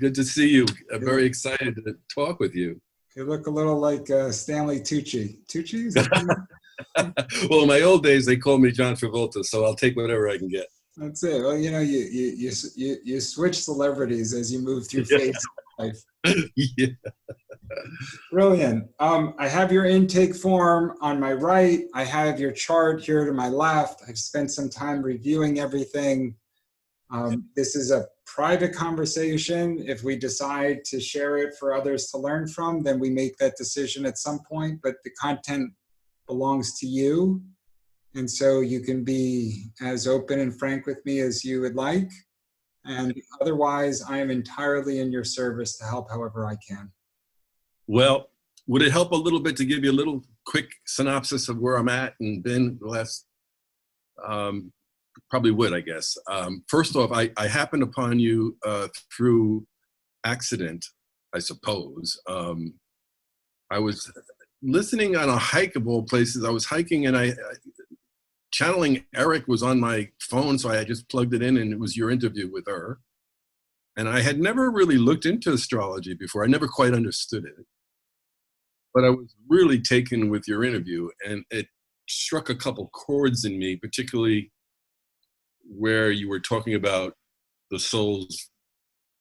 Good to see you. I'm You very look, excited to talk with you. you look a little like Stanley Tucci. Tucci? Is that Well, in my old days, they called me John Travolta, so I'll take whatever I can get. That's it. Well, you switch celebrities as you move through Yeah. phases of life. Yeah. Brilliant. I have your intake form on my right. I have your chart here to my left. I've spent some time reviewing everything. This is a private conversation. If we decide to share it for others to learn from, then we make that decision at some point, but the content belongs to you. And so you can be as open and frank with me as you would like. And otherwise, I am entirely in your service to help however I can. Well, would it help a little bit to give you a little quick synopsis of where I'm at and been the last, probably would, I guess. First off, I happened upon you through accident, I suppose. I was listening on a hike of all places. I was hiking and channeling Eric was on my phone, so I just plugged it in and it was your interview with her. And I had never really looked into astrology before. I never quite understood it. But I was really taken with your interview, and it struck a couple chords in me, particularly where you were talking about the soul's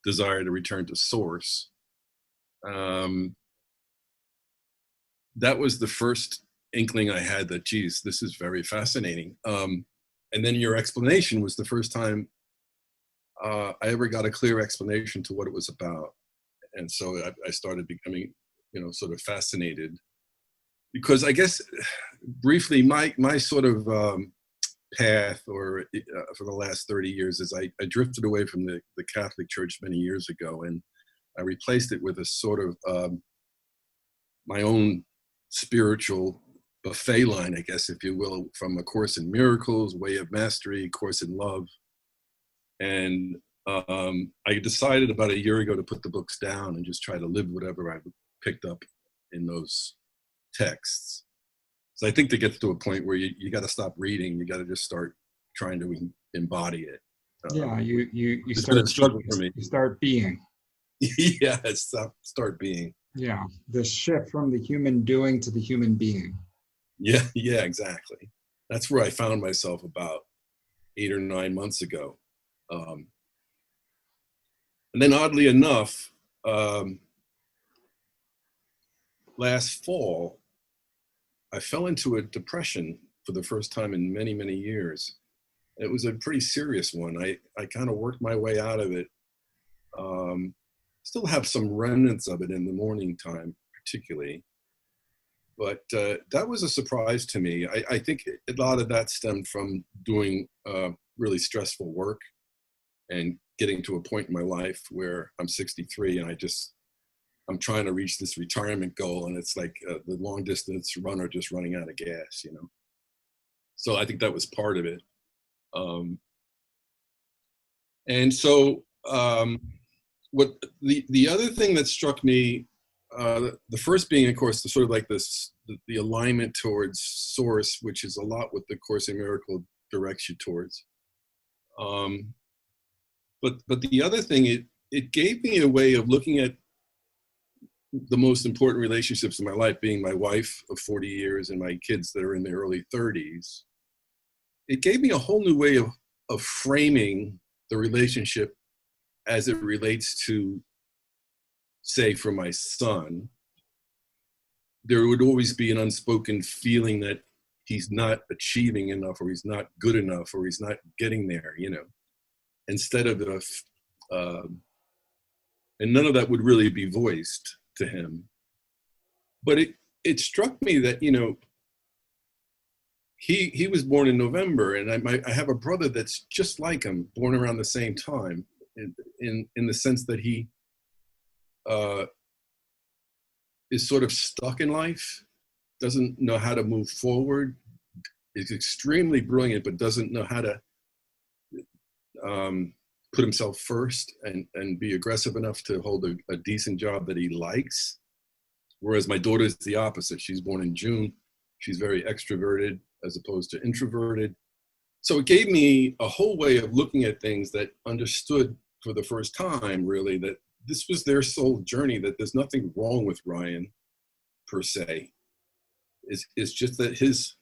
desire to return to source. That was the first inkling I had that, geez, this is very fascinating. And then your explanation was the first time I ever got a clear explanation to what it was about. And so I started becoming, sort of fascinated, because I guess briefly my sort of path or for the last 30 years is I drifted away from the Catholic Church many years ago, and I replaced it with a sort of my own spiritual buffet line, I guess, if you will, from A Course in Miracles, Way of Mastery, Course in Love. And I decided about a year ago to put the books down and just try to live whatever I picked up in those texts. So I think that gets to a point where you got to stop reading. You got to just start trying to embody it. Yeah, you it's start been a struggle for me. You start being. Yeah, start being. Yeah, the shift from the human doing to the human being. Yeah, exactly. That's where I found myself about 8 or 9 months ago. And then oddly enough, last fall, I fell into a depression for the first time in many, many years. It was a pretty serious one. I kind of worked my way out of it. Still have some remnants of it in the morning time, particularly. But that was a surprise to me. I think a lot of that stemmed from doing really stressful work and getting to a point in my life where I'm 63 and I'm trying to reach this retirement goal, and it's like the long distance runner just running out of gas, So I think that was part of it. And so what the other thing that struck me, the first being, of course, the alignment towards source, which is a lot what the Course in Miracles directs you towards. But the other thing, it gave me a way of looking at the most important relationships in my life, being my wife of 40 years and my kids that are in their early 30s. It gave me a whole new way of framing the relationship as it relates to, say, for my son. There would always be an unspoken feeling that he's not achieving enough, or he's not good enough, or he's not getting there, instead of and none of that would really be voiced to him. But it struck me that, he was born in November, and I have a brother that's just like him, born around the same time, in the sense that he is sort of stuck in life, doesn't know how to move forward, is extremely brilliant, but doesn't know how to put himself first and be aggressive enough to hold a decent job that he likes. Whereas my daughter is the opposite. She's born in June. She's very extroverted as opposed to introverted. So it gave me a whole way of looking at things that understood for the first time, really, that this was their soul journey, that there's nothing wrong with Ryan per se. It's just that his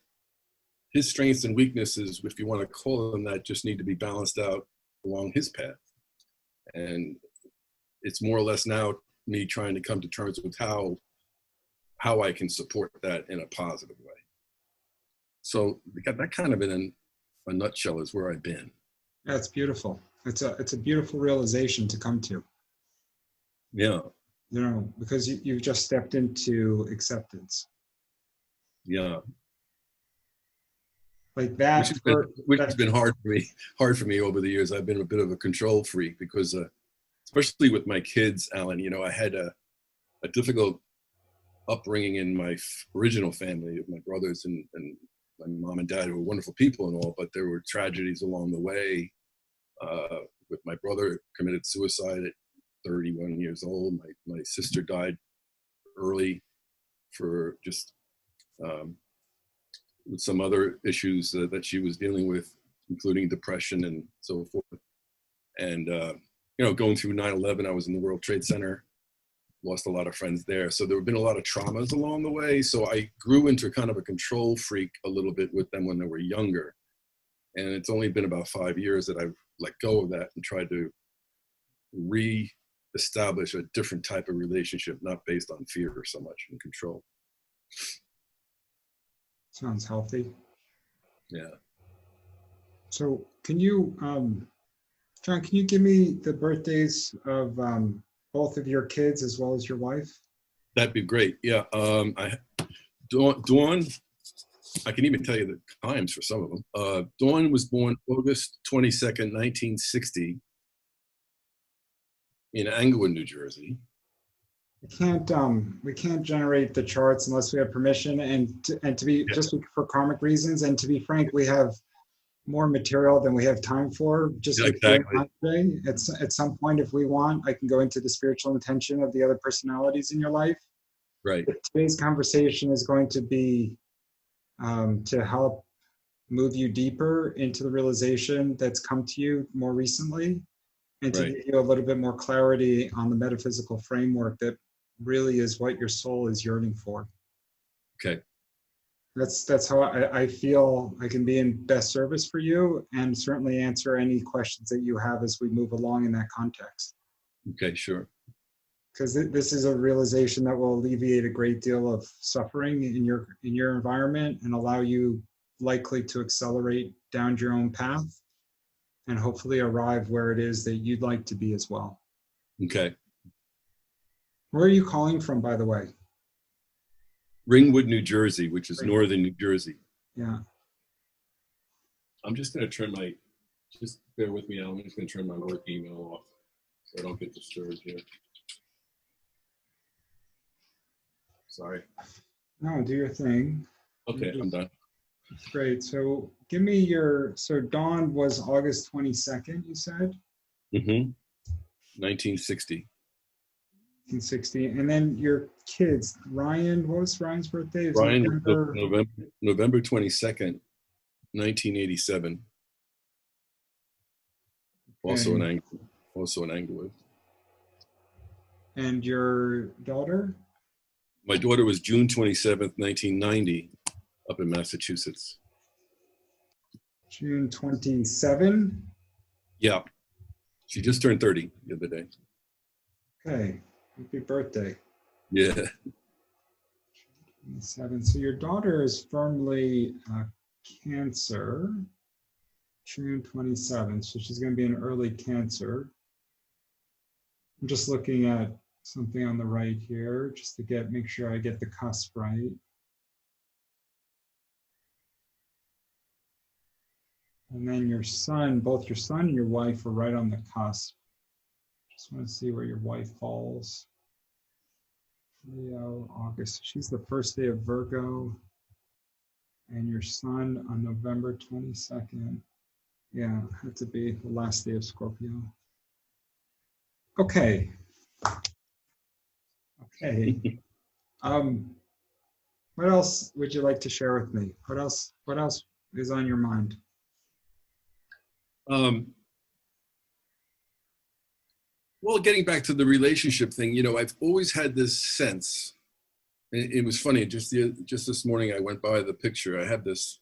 strengths and weaknesses, if you want to call them that, just need to be balanced out along his path. And it's more or less now me trying to come to terms with how I can support that in a positive way. So that kind of in a nutshell is where I've been. That's beautiful. It's a beautiful realization to come to. Yeah. You know, because you've just stepped into acceptance. Yeah. Like that. Which has been hard for me over the years. I've been a bit of a control freak because, especially with my kids, Allan, you know, I had a difficult upbringing in my original family, my brothers and my mom and dad, who were wonderful people and all, but there were tragedies along the way. With my brother committed suicide at 31 years old. My sister died early for just with some other issues that she was dealing with, including depression and so forth. And, you know, going through 9/11, I was in the World Trade Center, lost a lot of friends there. So there have been a lot of traumas along the way. So I grew into kind of a control freak a little bit with them when they were younger. And it's only been about 5 years that I've let go of that and tried to re-establish a different type of relationship, not based on fear so much and control. Sounds healthy. Yeah. So can you, John, can you give me the birthdays of both of your kids as well as your wife? That'd be great. Yeah. Dawn, I can even tell you the times for some of them. Dawn was born August 22nd, 1960 in Englewood, New Jersey. We can't generate the charts unless we have permission, and to be just for karmic reasons. And to be frank, we have more material than we have time for. Just exactly. Today, at some point, if we want, I can go into the spiritual intention of the other personalities in your life. Right. But today's conversation is going to be to help move you deeper into the realization that's come to you more recently, and to give you a little bit more clarity on the metaphysical framework that really is what your soul is yearning for. Okay. That's how I feel I can be in best service for you, and certainly answer any questions that you have as we move along in that context. Okay, sure. Because this is a realization that will alleviate a great deal of suffering in your environment and allow you likely to accelerate down your own path and hopefully arrive where it is that you'd like to be as well. Okay. Where are you calling from, by the way? Ringwood, New Jersey, which is northern New Jersey. Yeah. I'm just going to just bear with me, Alan. I'm just going to turn my work email off so I don't get disturbed here. Sorry. No, do your thing. Okay, I'm done. Great. So give me so Dawn was August 22nd, you said? Mm-hmm. 1960. 1960. And then your kids, Ryan, what was Ryan's birthday? Ryan was November 22nd, 1987. Also in Englewood. And your daughter? My daughter was June 27th, 1990, up in Massachusetts. June 27? Yeah. She just turned 30 the other day. Okay. Happy birthday. Yeah. 27. So your daughter is firmly Cancer. June 27th. So she's going to be an early Cancer. I'm just looking at something on the right here, just to make sure I get the cusp right. And then your son, both your son and your wife are right on the cusp. Just want to see where your wife falls. Leo, August. She's the first day of Virgo. And your son on November 22nd. Yeah, had to be the last day of Scorpio. Okay. Okay. What else would you like to share with me? What else is on your mind? Well, getting back to the relationship thing, you know, I've always had this sense. It was funny. Just this morning, I went by the picture. I had this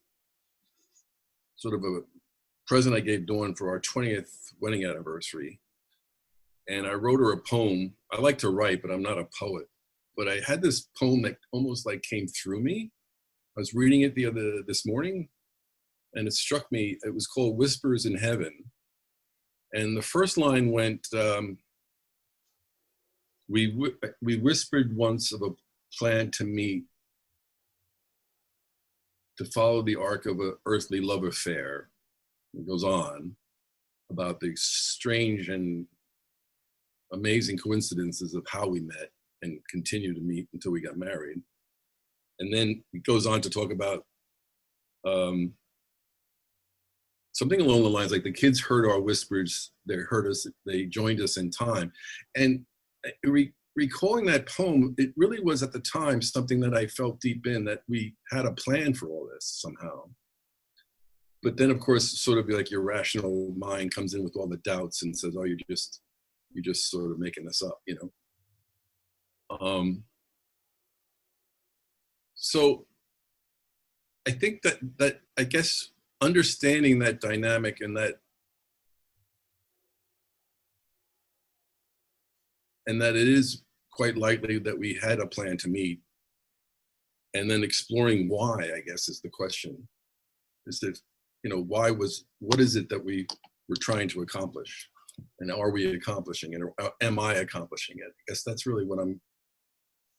sort of a present I gave Dawn for our 20th wedding anniversary, and I wrote her a poem. I like to write, but I'm not a poet. But I had this poem that almost like came through me. I was reading it this morning, and it struck me. It was called "Whispers in Heaven," and the first line went, "We whispered once of a plan to meet, to follow the arc of an earthly love affair." It goes on about the strange and amazing coincidences of how we met and continue to meet until we got married. And then it goes on to talk about something along the lines like the kids heard our whispers, they heard us, they joined us in time. And recalling that poem, it really was at the time something that I felt deep in, that we had a plan for all this somehow. But then, of course, sort of like your rational mind comes in with all the doubts and says, "Oh, you're just sort of making this up," you know. So I think that I guess understanding that dynamic and that it is quite likely that we had a plan to meet, and then exploring why, I guess, is the question. Is that, you know, what is it that we were trying to accomplish? And are we accomplishing it, or am I accomplishing it? I guess that's really what I'm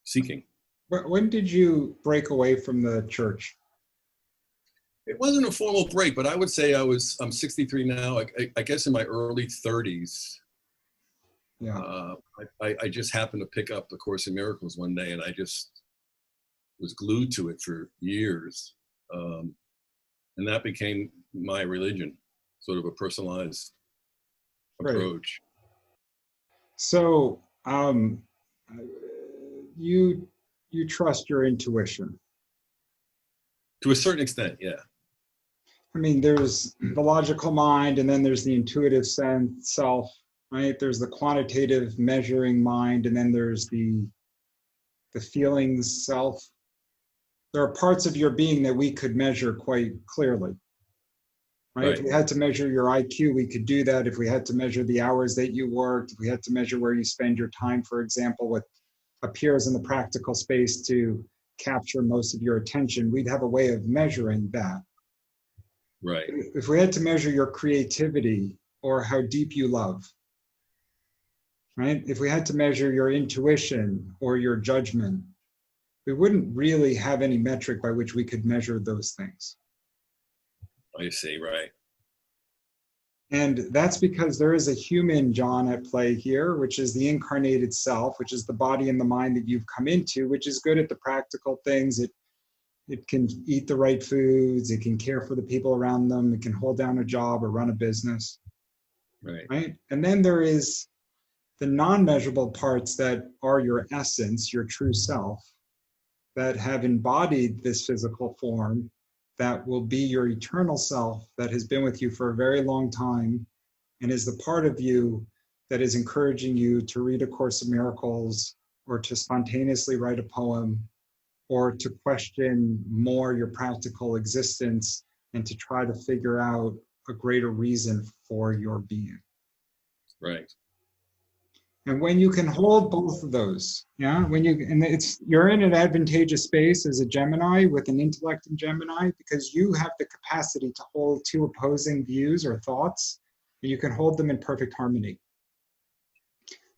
seeking. When did you break away from the church? It wasn't a formal break, but I would say I'm 63 now. I guess in my early 30s, Yeah. I just happened to pick up the Course in Miracles one day, and I just was glued to it for years. And that became my religion, sort of a personalized approach. So you trust your intuition? To a certain extent, yeah. I mean, there's the logical mind, and then there's the intuitive self, right? There's the quantitative measuring mind, and then there's the feelings self. There are parts of your being that we could measure quite clearly, right? If we had to measure your IQ, we could do that. If we had to measure the hours that you worked, if we had to measure where you spend your time, for example, what appears in the practical space to capture most of your attention, we'd have a way of measuring that. Right. If we had to measure your creativity or how deep you love, right? If we had to measure your intuition or your judgment, we wouldn't really have any metric by which we could measure those things. I see, right. And that's because there is a human John at play here, which is the incarnated self, which is the body and the mind that you've come into, which is good at the practical things. It can eat the right foods, it can care for the people around them, it can hold down a job or run a business. Right? And then there is the non-measurable parts that are your essence, your true self, that have embodied this physical form, that will be your eternal self, that has been with you for a very long time, and is the part of you that is encouraging you to read A Course in Miracles, or to spontaneously write a poem, or to question more your practical existence, and to try to figure out a greater reason for your being. Right. And when you can hold both of those, you're in an advantageous space as a Gemini with an intellect in Gemini, because you have the capacity to hold two opposing views or thoughts, and you can hold them in perfect harmony.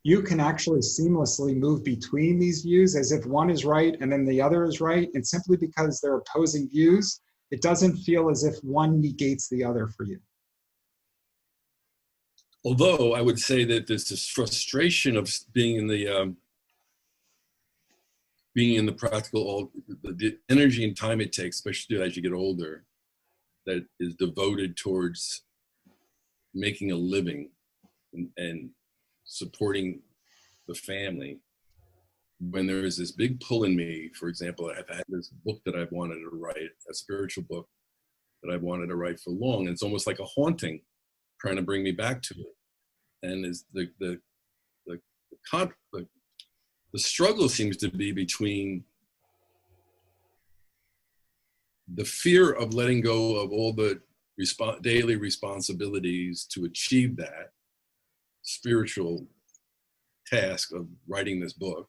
You can actually seamlessly move between these views as if one is right and then the other is right. And simply because they're opposing views, it doesn't feel as if one negates the other for you. Although I would say that there's this frustration of being in the practical, the energy and time it takes, especially as you get older, that is devoted towards making a living and supporting the family. When there is this big pull in me, for example, I've had this book that I've wanted to write, a spiritual book that I've wanted to write for long. And it's almost like a haunting, trying to bring me back to it. And is the the struggle seems to be between the fear of letting go of all the daily responsibilities to achieve that spiritual task of writing this book.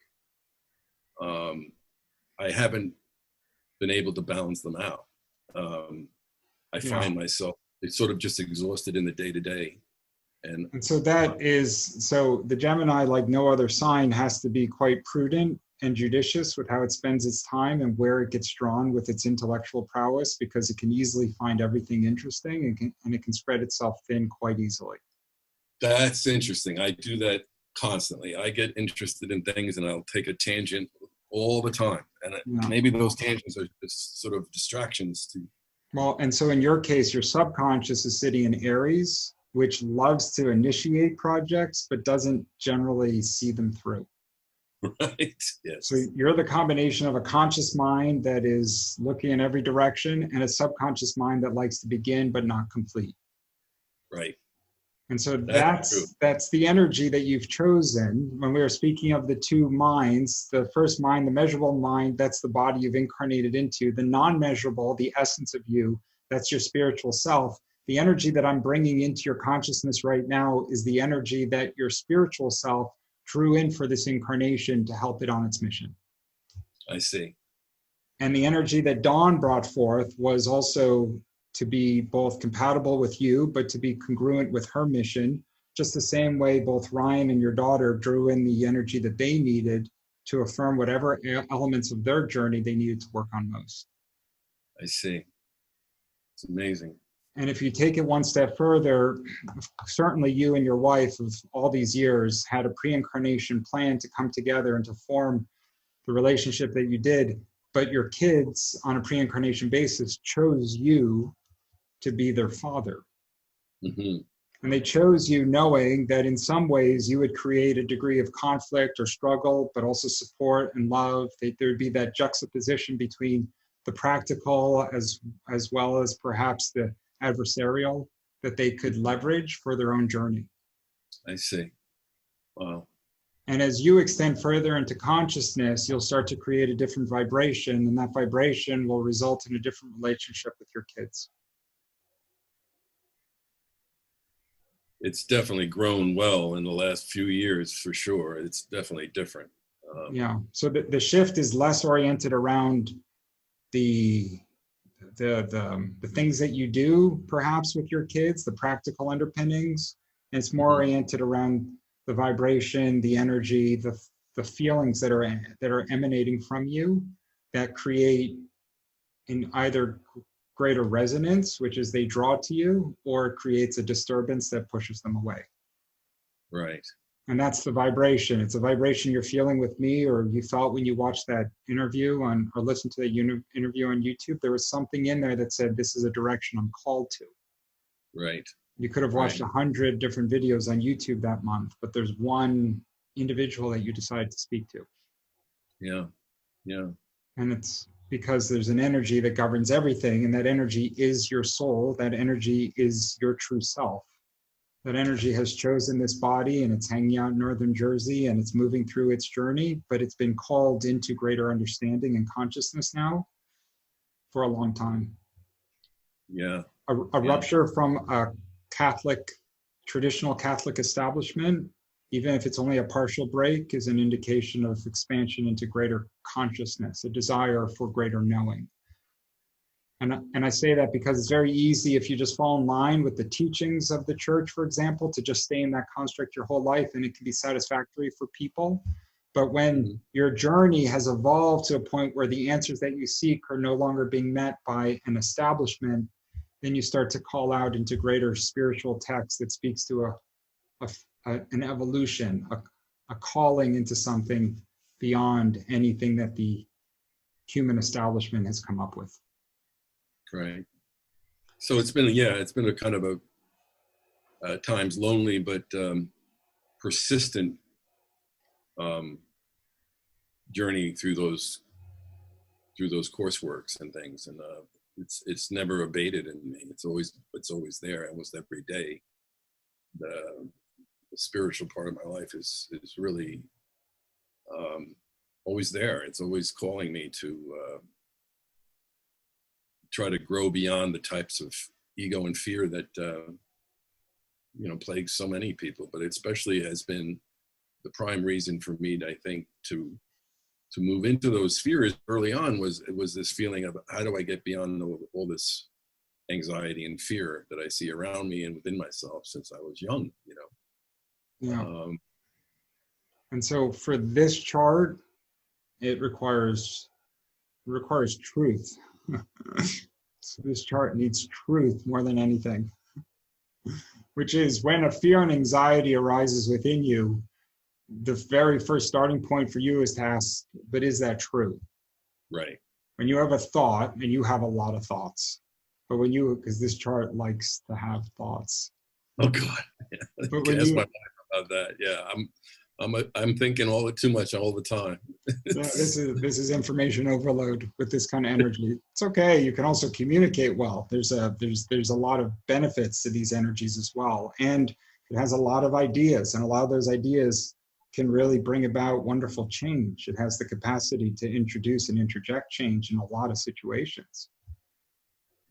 I haven't been able to balance them out. I find myself sort of just exhausted in the day to day. And so so the Gemini, like no other sign, has to be quite prudent and judicious with how it spends its time and where it gets drawn with its intellectual prowess, because it can easily find everything interesting and it can spread itself thin quite easily. That's interesting. I do that constantly. I get interested in things and I'll take a tangent all the time. And maybe those tangents are just sort of distractions to. Well, and so in your case, your subconscious is sitting in Aries, which loves to initiate projects, but doesn't generally see them through. Right, yes. So you're the combination of a conscious mind that is looking in every direction and a subconscious mind that likes to begin but not complete. Right. And so that's the energy that you've chosen. When we were speaking of the two minds, the first mind, the measurable mind, that's the body you've incarnated into. The non-measurable, the essence of you, that's your spiritual self. The energy that I'm bringing into your consciousness right now is the energy that your spiritual self drew in for this incarnation to help it on its mission. I see. And the energy that Dawn brought forth was also to be both compatible with you, but to be congruent with her mission, just the same way both Ryan and your daughter drew in the energy that they needed to affirm whatever elements of their journey they needed to work on most. I see. It's amazing. And if you take it one step further, certainly you and your wife of all these years had a pre-incarnation plan to come together and to form the relationship that you did, but your kids on a pre-incarnation basis chose you to be their father. Mm-hmm. And they chose you knowing that in some ways you would create a degree of conflict or struggle, but also support and love. There'd be that juxtaposition between the practical as well as perhaps the adversarial that they could leverage for their own journey. I see. Wow. And as you extend further into consciousness, you'll start to create a different vibration, and that vibration will result in a different relationship with your kids. It's definitely grown well in the last few years, for sure. It's definitely different. Yeah. So the shift is less oriented around the things that you do, perhaps with your kids, the practical underpinnings. And it's more oriented around the vibration, the energy, the feelings that are emanating from you that create in either greater resonance, which is they draw to you, or it creates a disturbance that pushes them away. Right. And that's the vibration. It's a vibration you're feeling with me, or you felt when you watched that interview or listened to that interview on YouTube. There was something in there that said, this is a direction I'm called to. Right. You could have watched 100 different videos on YouTube that month, but there's one individual that you decided to speak to. Yeah. Yeah. And it's because there's an energy that governs everything, and that energy is your soul. That energy is your true self. That energy has chosen this body, and it's hanging out in northern Jersey, and it's moving through its journey, but it's been called into greater understanding and consciousness now for a long time. Yeah. A rupture from a traditional Catholic establishment, even if it's only a partial break, is an indication of expansion into greater consciousness, a desire for greater knowing. And I say that because it's very easy, if you just fall in line with the teachings of the church, for example, to just stay in that construct your whole life, and it can be satisfactory for people. But when your journey has evolved to a point where the answers that you seek are no longer being met by an establishment, then you start to call out into greater spiritual text that speaks to an evolution, a calling into something beyond anything that the human establishment has come up with. Right. So it's been a kind of a times lonely but persistent journey through those courseworks and things, and it's never abated in me. It's always there, almost every day. the spiritual part of my life is really always there. It's always calling me to try to grow beyond the types of ego and fear that plagues so many people. But it especially has been the prime reason for me, I think, to move into those fears early on was this feeling of how do I get beyond all this anxiety and fear that I see around me and within myself since I was young, Yeah. And so for this chart, it requires truth. So this chart needs truth more than anything, which is when a fear and anxiety arises within you, the very first starting point for you is to ask, but is that true? Right. When you have a thought, and you have a lot of thoughts, but because this chart likes to have thoughts. Oh God. Yeah. But when Ask you, my wife about that. Yeah. I'm thinking too much all the time. yeah, this is information overload with this kind of energy. It's okay. You can also communicate well. There's a lot of benefits to these energies as well. And it has a lot of ideas, and a lot of those ideas can really bring about wonderful change. It has the capacity to introduce and interject change in a lot of situations.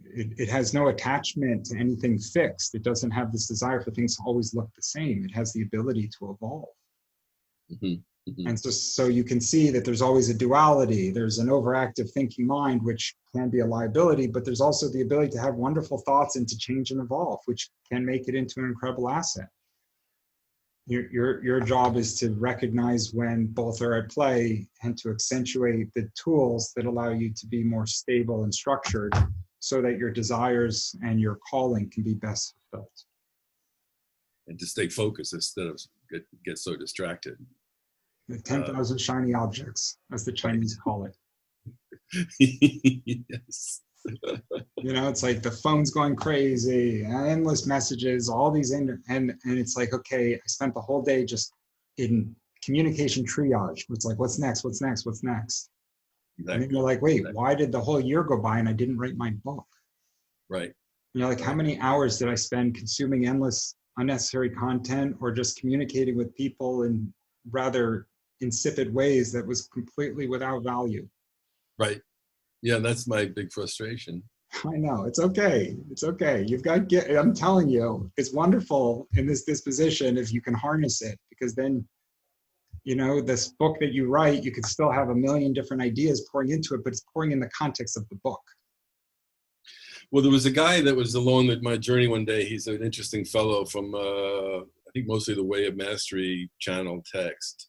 It has no attachment to anything fixed. It doesn't have this desire for things to always look the same. It has the ability to evolve. Mm-hmm. Mm-hmm. And so you can see that there's always a duality. There's an overactive thinking mind, which can be a liability, but there's also the ability to have wonderful thoughts and to change and evolve, which can make it into an incredible asset. Your job is to recognize when both are at play and to accentuate the tools that allow you to be more stable and structured so that your desires and your calling can be best fulfilled. And to stay focused instead of get so distracted. The 10,000 shiny objects, as the Chinese call it. Yes. It's like the phone's going crazy, endless messages, all these, and it's like, okay, I spent the whole day just in communication triage. It's like, what's next? What's next? What's next? Exactly. And then you're like, wait, why did the whole year go by and I didn't write my book? Right. Like, how many hours did I spend consuming endless unnecessary content or just communicating with people in rather insipid ways that was completely without value? Right. Yeah, that's my big frustration. I know. It's okay. It's okay. I'm telling you, it's wonderful in this disposition if you can harness it, because then, this book that you write, you could still have a million different ideas pouring into it, but it's pouring in the context of the book. Well, there was a guy that was along with my journey one day. He's an interesting fellow from, I think mostly the Way of Mastery channel text.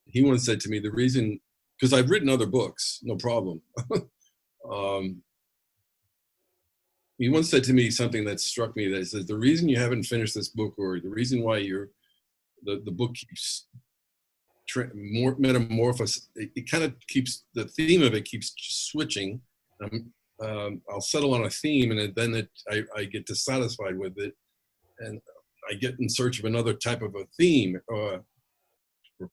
He once said to me, the reason, because I've written other books, no problem. He once said to me something that struck me, that says, the reason you haven't finished this book, or the reason why the book keeps more metamorphosed, it kind of keeps, the theme of it keeps switching. I'll settle on a theme, and then I get dissatisfied with it, and I get in search of another type of a theme or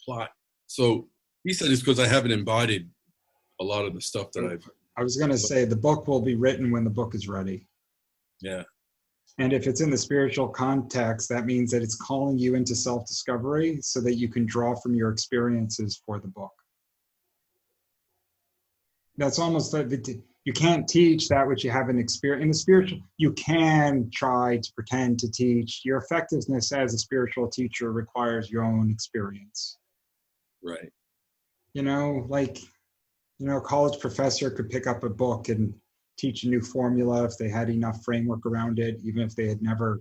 plot. So he said it's because I haven't embodied a lot of the stuff that I was going to say the book will be written when the book is ready. Yeah. And if it's in the spiritual context, that means that it's calling you into self-discovery so that you can draw from your experiences for the book. That's almost like you can't teach that which you haven't experienced. In the spiritual, you can try to pretend to teach. Your effectiveness as a spiritual teacher requires your own experience. Right. A college professor could pick up a book and teach a new formula if they had enough framework around it, even if they had never,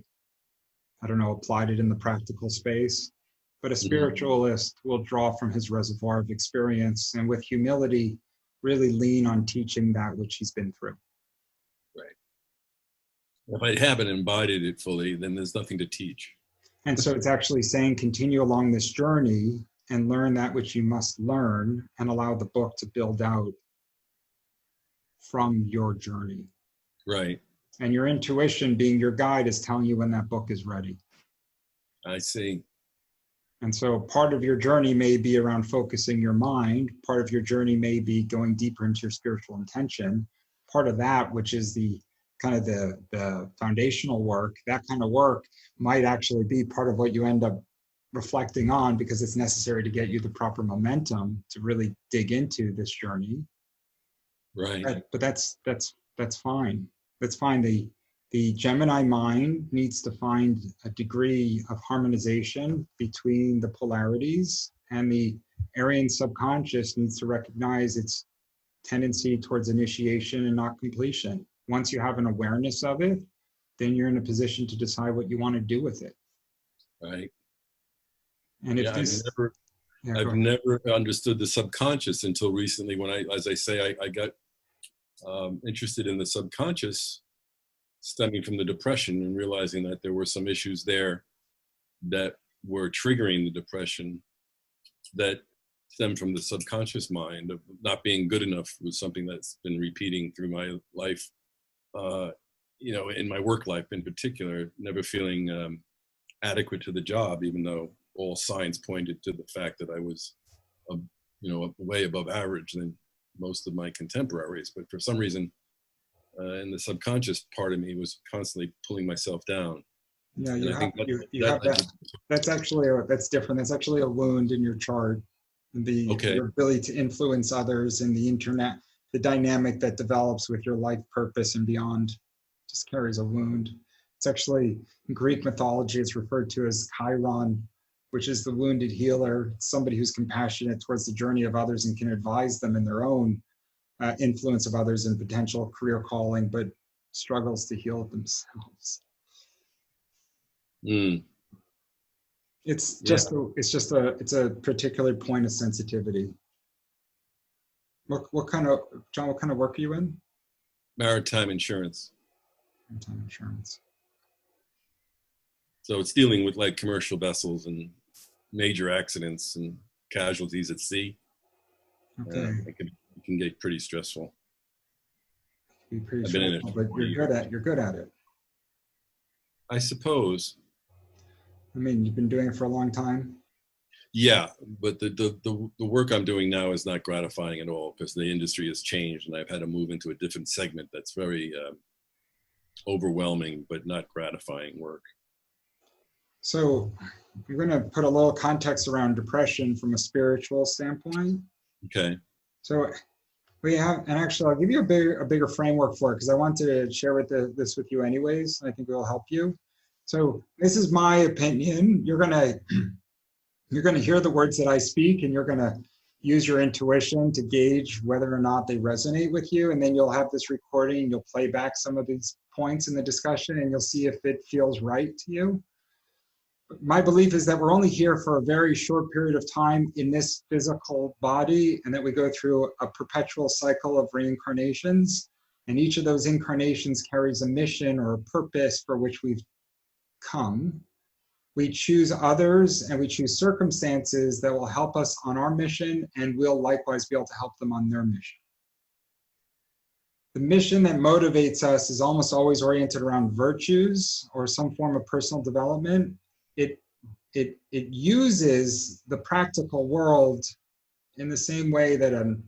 applied it in the practical space. But a spiritualist will draw from his reservoir of experience and with humility, really lean on teaching that which he's been through. Right. If I haven't embodied it fully, then there's nothing to teach. And so it's actually saying, continue along this journey and learn that which you must learn, and allow the book to build out from your journey. Right. And your intuition, being your guide, is telling you when that book is ready. I see. And so part of your journey may be around focusing your mind. Part of your journey may be going deeper into your spiritual intention. Part of that, which is the kind of the foundational work, that kind of work might actually be part of what you end up reflecting on because it's necessary to get you the proper momentum to really dig into this journey. Right. But that's fine. That's fine. The Gemini mind needs to find a degree of harmonization between the polarities, and the Aryan subconscious needs to recognize its tendency towards initiation and not completion. Once you have an awareness of it, then you're in a position to decide what you want to do with it. Right. And if Yeah, this, I've never understood the subconscious until recently when as I say, I got interested in the subconscious stemming from the depression and realizing that there were some issues there that were triggering the depression that stemmed from the subconscious mind of not being good enough was something that's been repeating through my life, in my work life in particular, never feeling adequate to the job, even though all signs pointed to the fact that I was, way above average than most of my contemporaries. But for some reason, and the subconscious part of me was constantly pulling myself down. Yeah, and you I have, think you have that. That's actually that's different. That's actually a wound in your chart. Your ability to influence others and the internet, the dynamic that develops with your life purpose and beyond, just carries a wound. It's actually in Greek mythology, it's referred to as Chiron, which is the wounded healer, somebody who's compassionate towards the journey of others and can advise them in their own influence of others and potential career calling, but struggles to heal themselves. It's a particular point of sensitivity. What kind of, John, what kind of work are you in? Maritime insurance. Maritime insurance. So it's dealing with like commercial vessels and major accidents and casualties at sea. Okay. It can get pretty stressful. Be pretty stressful, but you're good at it. I suppose. I mean, you've been doing it for a long time. Yeah, but the work I'm doing now is not gratifying at all because the industry has changed and I've had to move into a different segment that's very overwhelming but not gratifying work. So I'm going to put a little context around depression from a spiritual standpoint. Okay. So we have, and actually I'll give you a bigger framework for it because I want to share this with you anyways. I think it will help you. So this is my opinion. You're going to hear the words that I speak and you're going to use your intuition to gauge whether or not they resonate with you. And then you'll have this recording, you'll play back some of these points in the discussion and you'll see if it feels right to you. My belief is that we're only here for a very short period of time in this physical body and that we go through a perpetual cycle of reincarnations. And each of those incarnations carries a mission or a purpose for which we've come. We choose others and we choose circumstances that will help us on our mission and we'll likewise be able to help them on their mission. The mission that motivates us is almost always oriented around virtues or some form of personal development. It uses the practical world in the same way that an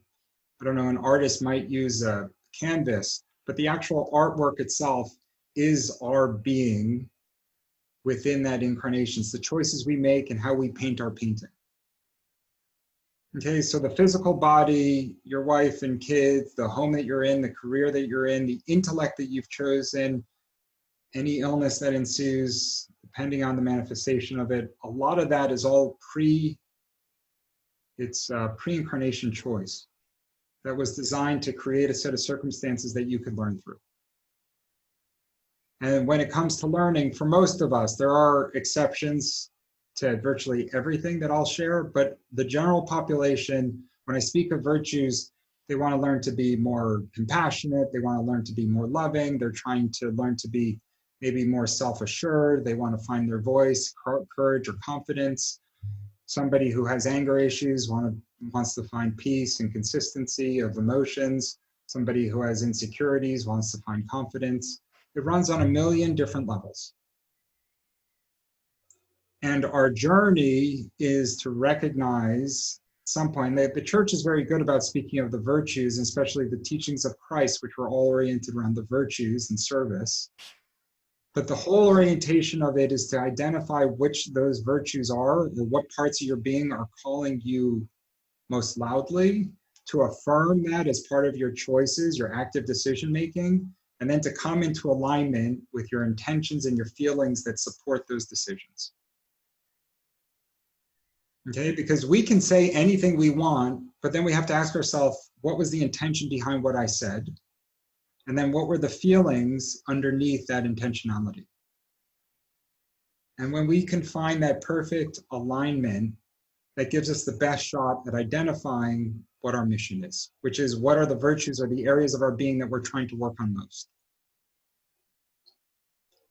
artist might use a canvas, but the actual artwork itself is our being within that incarnation. It's the choices we make and how we paint our painting. Okay, so the physical body, your wife and kids, the home that you're in, the career that you're in, the intellect that you've chosen, any illness that ensues, depending on the manifestation of it, a lot of that is all pre-incarnation choice that was designed to create a set of circumstances that you could learn through. And when it comes to learning, for most of us, there are exceptions to virtually everything that I'll share, but the general population, when I speak of virtues, they want to learn to be more compassionate, they want to learn to be more loving, they're trying to learn to be maybe more self-assured, they want to find their voice, courage or confidence. Somebody who has anger issues wants to find peace and consistency of emotions. Somebody who has insecurities wants to find confidence. It runs on a million different levels. And our journey is to recognize at some point that the church is very good about speaking of the virtues, especially the teachings of Christ, which were all oriented around the virtues and service. But the whole orientation of it is to identify which those virtues are, or what parts of your being are calling you most loudly, to affirm that as part of your choices, your active decision making, and then to come into alignment with your intentions and your feelings that support those decisions. Okay, because we can say anything we want, but then we have to ask ourselves, what was the intention behind what I said? And then what were the feelings underneath that intentionality? And when we can find that perfect alignment, that gives us the best shot at identifying what our mission is, which is what are the virtues or the areas of our being that we're trying to work on most.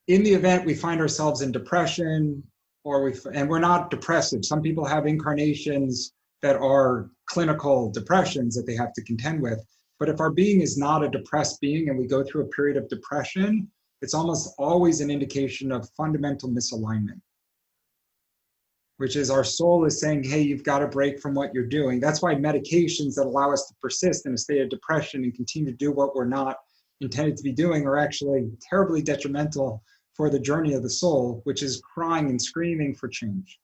In the event we find ourselves in depression, and we're not depressive. Some people have incarnations that are clinical depressions that they have to contend with. But if our being is not a depressed being and we go through a period of depression, it's almost always an indication of fundamental misalignment, which is our soul is saying, hey, you've got to break from what you're doing. That's why medications that allow us to persist in a state of depression and continue to do what we're not intended to be doing are actually terribly detrimental for the journey of the soul, which is crying and screaming for change.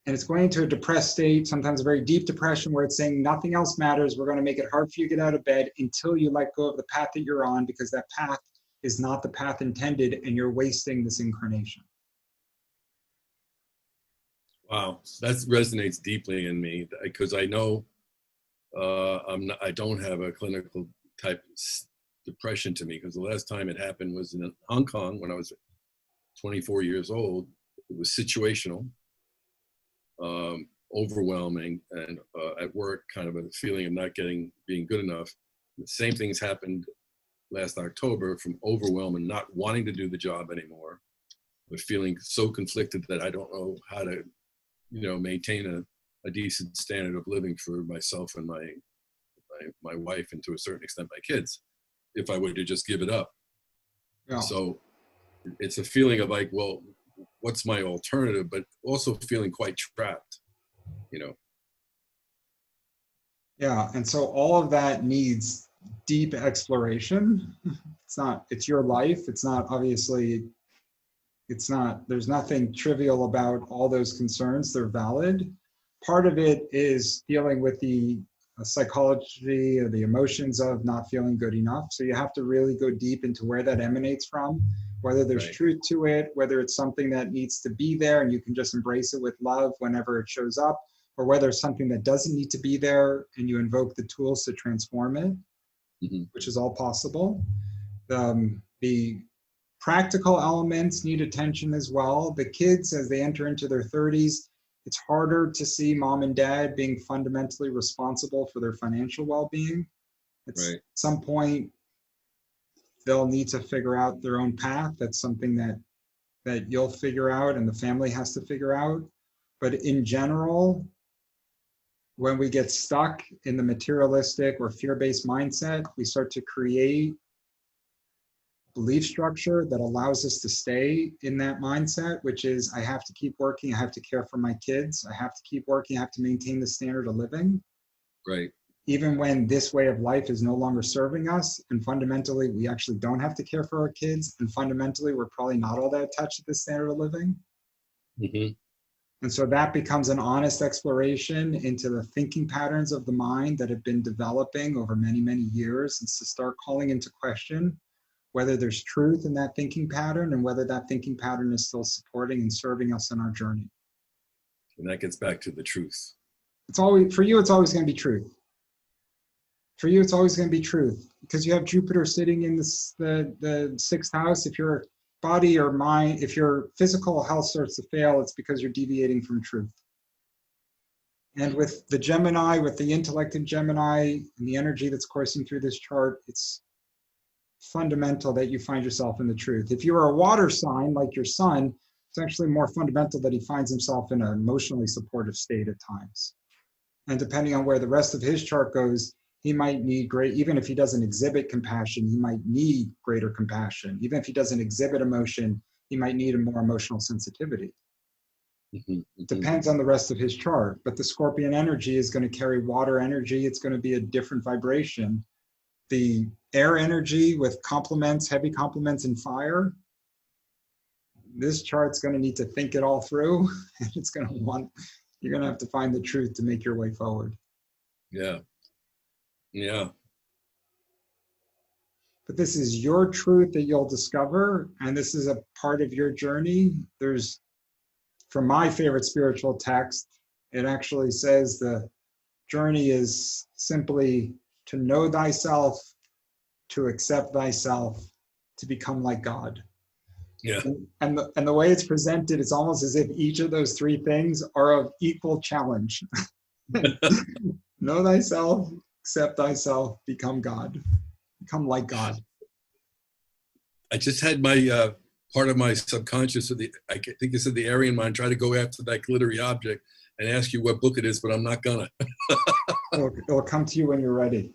And it's going into a depressed state, sometimes a very deep depression, where it's saying nothing else matters. We're going to make it hard for you to get out of bed until you let go of the path that you're on, because that path is not the path intended and you're wasting this incarnation. Wow, that resonates deeply in me, because I know I don't have a clinical type depression to me, because the last time it happened was in Hong Kong when I was 24 years old. It was situational, overwhelming, and at work, kind of a feeling of not being good enough. The same things happened last October, from overwhelm and not wanting to do the job anymore, but feeling so conflicted that I don't know how to, maintain a decent standard of living for myself and my wife, and to a certain extent my kids, if I were to just give it up. Yeah. So it's a feeling of like, well, what's my alternative? But also feeling quite trapped, Yeah, and so all of that needs deep exploration. It's your life. It's not, obviously, there's nothing trivial about all those concerns. They're valid. Part of it is dealing with the psychology or the emotions of not feeling good enough. So you have to really go deep into where that emanates from, whether there's truth to it, whether it's something that needs to be there and you can just embrace it with love whenever it shows up, or whether it's something that doesn't need to be there and you invoke the tools to transform it, which is all possible. The practical elements need attention as well. The kids, as they enter into their 30s, it's harder to see mom and dad being fundamentally responsible for their financial well-being. At some point, they'll need to figure out their own path. That's something that you'll figure out and the family has to figure out. But in general, when we get stuck in the materialistic or fear-based mindset, we start to create belief structure that allows us to stay in that mindset, which is, I have to keep working, I have to care for my kids, I have to keep working, I have to maintain the standard of living. Right. Even when this way of life is no longer serving us, and fundamentally we actually don't have to care for our kids, and fundamentally we're probably not all that attached to the standard of living. And so that becomes an honest exploration into the thinking patterns of the mind that have been developing over many, many years, and to start calling into question whether there's truth in that thinking pattern and whether that thinking pattern is still supporting and serving us in our journey. And that gets back to the truth. It's always, for you, it's always going to be truth. For you, it's always going to be truth, because you have Jupiter sitting in the sixth house. If your body or mind, if your physical health starts to fail, it's because you're deviating from truth. And with the Gemini, with the intellect in Gemini and the energy that's coursing through this chart, it's fundamental that you find yourself in the truth. If you're a water sign like your sun, it's actually more fundamental that he finds himself in an emotionally supportive state at times. And depending on where the rest of his chart goes, he might need even if he doesn't exhibit compassion, he might need greater compassion. Even if he doesn't exhibit emotion, he might need a more emotional sensitivity. Depends on the rest of his chart. But the Scorpion energy is going to carry water energy. It's going to be a different vibration. The air energy with complements, heavy complements in fire, this chart's going to need to think it all through, and it's going to you're going to have to find the truth to make your way forward. Yeah. Yeah. But this is your truth that you'll discover, and this is a part of your journey. There's, from my favorite spiritual text, it actually says the journey is simply to know thyself, to accept thyself, to become like God. Yeah. And the way it's presented, it's almost as if each of those three things are of equal challenge. Know thyself, accept thyself, become God. Become like God. I just had my part of my subconscious, I think you said the Aryan mind, try to go after that glittery object and ask you what book it is, but I'm not gonna. It'll come to you when you're ready.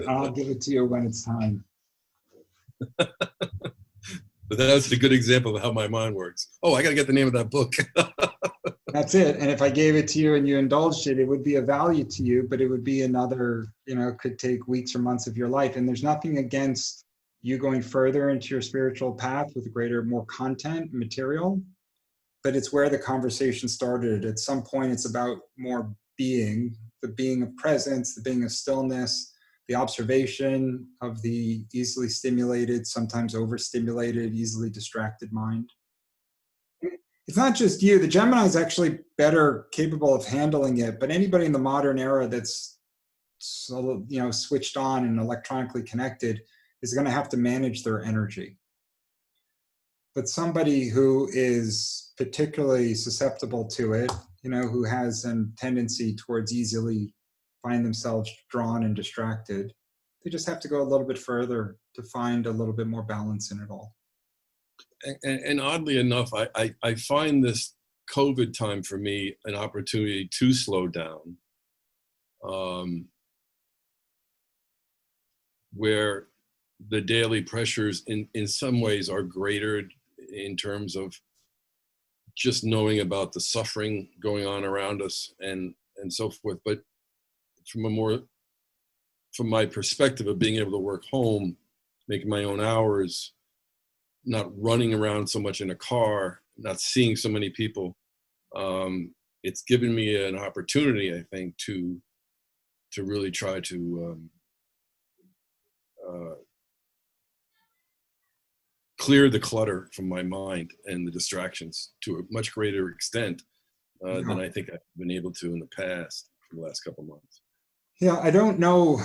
I'll give it to you when it's time. But that was a good example of how my mind works. Oh, I gotta get the name of that book. That's it. And if I gave it to you and you indulged it, it would be of value to you, but it would be another, it could take weeks or months of your life. And there's nothing against you going further into your spiritual path with greater, more content, material, but it's where the conversation started. At some point, it's about more being, the being of presence, the being of stillness, the observation of the easily stimulated, sometimes overstimulated, easily distracted mind. It's not just you. The Gemini is actually better capable of handling it, but anybody in the modern era that's switched on and electronically connected is going to have to manage their energy. But somebody who is particularly susceptible to it, who has a tendency towards easily find themselves drawn and distracted, they just have to go a little bit further to find a little bit more balance in it all. And oddly enough, I find this COVID time for me an opportunity to slow down, where the daily pressures in some ways are greater in terms of just knowing about the suffering going on around us and so forth. But from my perspective of being able to work home, making my own hours, not running around so much in a car, not seeing so many people, it's given me an opportunity, I think, to really try to clear the clutter from my mind and the distractions to a much greater extent than I think I've been able to in the past for the last couple of months. Yeah, I don't know.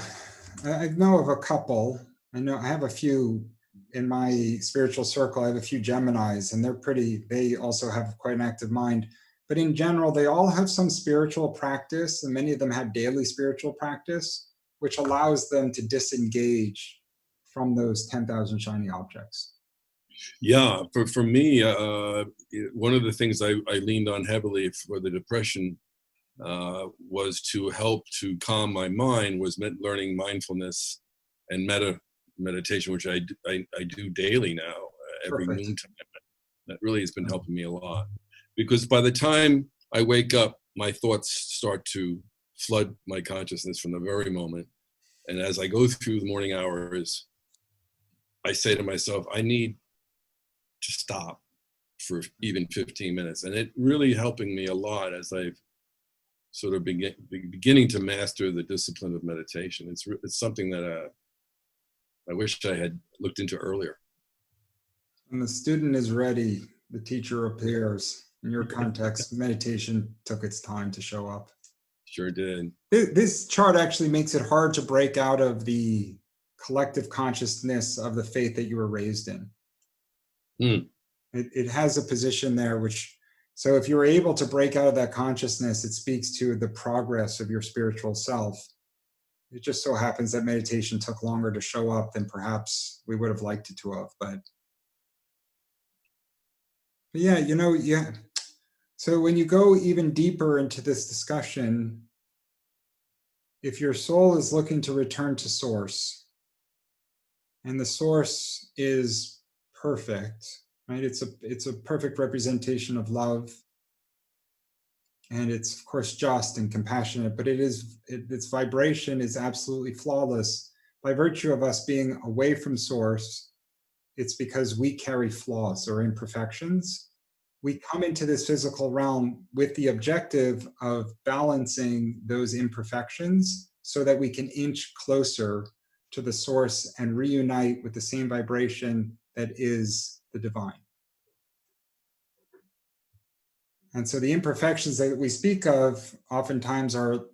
I know of a couple. I have a few in my spiritual circle. I have a few Geminis, and they also have quite an active mind. But in general, they all have some spiritual practice, and many of them have daily spiritual practice, which allows them to disengage from those 10,000 shiny objects. Yeah, for me, one of the things I leaned on heavily for the depression was to help to calm my mind, was learning mindfulness and meditation, which I do daily now, every noontime. That really has been helping me a lot, because by the time I wake up, my thoughts start to flood my consciousness from the very moment. And as I go through the morning hours, I say to myself, I need to stop for even 15 minutes. And it really helping me a lot as I've sort of beginning to master the discipline of meditation. It's something that I wish I had looked into earlier. When the student is ready, the teacher appears. In your context, meditation took its time to show up. Sure did. This chart actually makes it hard to break out of the collective consciousness of the faith that you were raised in. It has a position there, so if you were able to break out of that consciousness, it speaks to the progress of your spiritual self. It just so happens that meditation took longer to show up than perhaps we would have liked it to have, but yeah. So when you go even deeper into this discussion, if your soul is looking to return to source, and the source is perfect, right? It's a perfect representation of love, and it's of course just and compassionate, but its vibration is absolutely flawless by virtue of us being away from source. it's because we carry flaws or imperfections. We come into this physical realm with the objective of balancing those imperfections so that we can inch closer to the source and reunite with the same vibration that is the divine. And so the imperfections that we speak of oftentimes are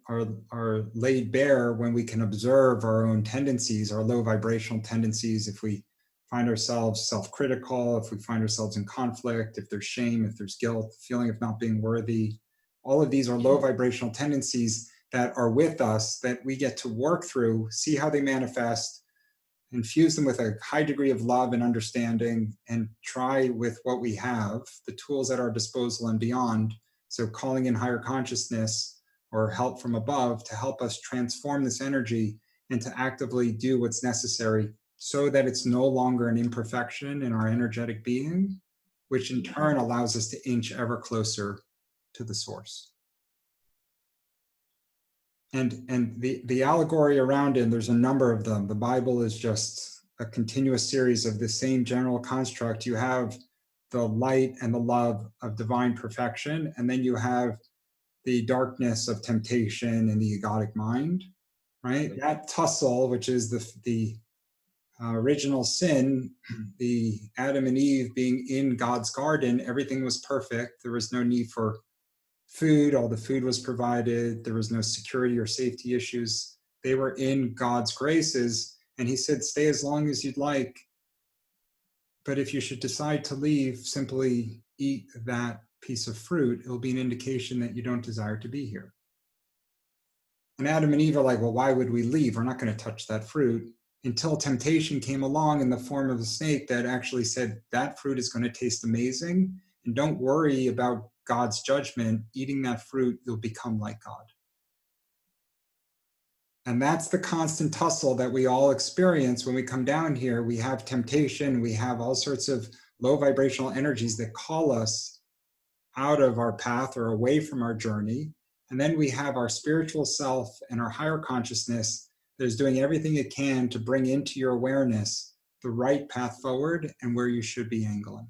laid bare when we can observe our own tendencies, our low vibrational tendencies. If we find ourselves self-critical, if we find ourselves in conflict, if there's shame, if there's guilt, feeling of not being worthy, all of these are low vibrational tendencies that are with us that we get to work through, see how they manifest, infuse them with a high degree of love and understanding, and try with what we have, the tools at our disposal and beyond. So calling in higher consciousness or help from above to help us transform this energy and to actively do what's necessary so that it's no longer an imperfection in our energetic being, which in turn allows us to inch ever closer to the source. And the allegory around it, there's a number of them. The Bible is just a continuous series of the same general construct. You have the light and the love of divine perfection, and then you have the darkness of temptation and the egotic mind, right? That tussle, which is the original sin, the Adam and Eve being in God's garden, everything was perfect. There was no need for food, all the food was provided, there was no security or safety issues. They were in God's graces, and he said, stay as long as you'd like, but if you should decide to leave, simply eat that piece of fruit. It'll be an indication that you don't desire to be here. And Adam and Eve are like, well, why would we leave? We're not going to touch that fruit. Until temptation came along in the form of a snake that actually said, that fruit is going to taste amazing, and don't worry about God's judgment. Eating that fruit, you'll become like God. And that's the constant tussle that we all experience when we come down here. We have temptation, we have all sorts of low vibrational energies that call us out of our path or away from our journey. And then we have our spiritual self and our higher consciousness that is doing everything it can to bring into your awareness the right path forward and where you should be angling.